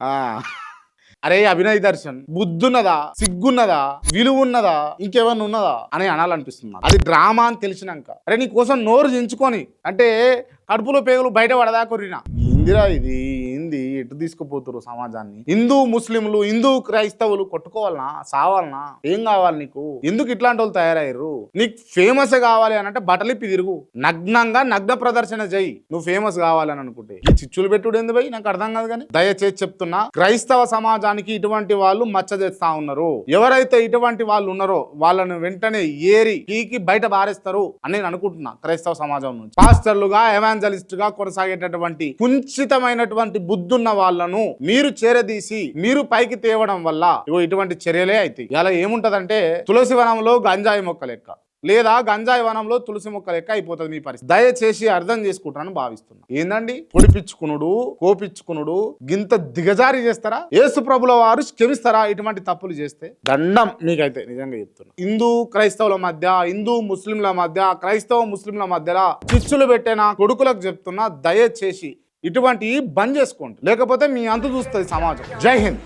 ఆ అరే అభినయ్ దర్శన్ బుద్ధున్నదా, సిగ్గున్నదా, విలువున్నదా, ఇంకేమన్నా ఉన్నదా అని అనాలనిపిస్తుంది నాకు. అది డ్రామా అని తెలిసినాక అరే నీ కోసం నోరు దించుకొని అంటే కడుపులో పేగులు బయట పడదా కొరినా ఇందిరా ఇది ఏంది ఎటు తీసుకుపోతురు సమాజాన్ని. హిందూ ముస్లింలు, హిందూ క్రైస్తవులు కొట్టుకోవాలనా, సావాలనా, ఏం కావాలి నీకు? ఎందుకు ఇట్లాంటి వాళ్ళు తయారయ్యారు? నీకు ఫేమస్ కావాలి అని అంటే బట్టలిప్పి తిరుగు, నగ్నంగా నగ్న ప్రదర్శన చేయి నువ్వు ఫేమస్ కావాలని అనుకుంటే. ఈ చిచ్చులు పెట్టుడు ఏంది భయ్ నాకు అర్థం కాదు. కానీ దయచేసి చెప్తున్నా, క్రైస్తవ సమాజానికి ఇటువంటి వాళ్ళు మచ్చ చేస్తా ఉన్నారు. ఎవరైతే ఇటువంటి వాళ్ళు ఉన్నారో వాళ్ళను వెంటనే ఏరి పీకి బయట బారేస్తారు అని నేను అనుకుంటున్నా. క్రైస్తవ సమాజం నుంచి పాస్టర్లుగా, ఎవాంజలిస్ట్ గా కొనసాగేటటువంటి కుంచితమైనటువంటి బుద్ధున్న వాళ్ళను మీరు చేరదీసి మీరు పైకి తేవడం వల్ల ఇటువంటి చర్యలే అవుతాయి. ఇలా ఏముంటదంటే తులసి వనంలో గంజాయి మొక్క లెక్క, లేదా గంజాయి వనంలో తులసి మొక్క లెక్క అయిపోతుంది మీ పరిస్థితి. దయచేసి అర్థం చేసుకుంటారని భావిస్తున్నా. ఏందండి పొడిపించుకునుడు, కోపించుకునుడు, గింత దిగజారి చేస్తారా? యేసు ప్రభుల వారు క్షమిస్తారా ఇటువంటి తప్పులు చేస్తే? దండం మీకైతే నిజంగా చెప్తున్నా. హిందూ క్రైస్తవుల మధ్య, హిందూ ముస్లింల మధ్య, క్రైస్తవ ముస్లింల మధ్యలో చిచ్చులు పెట్టే నా కొడుకులకు చెప్తున్నా, దయచేసి ఇటువంటి బంద్ చేసుకోండి, లేకపోతే మీ అంతు చూస్తుంది సమాజం. జై హింద్.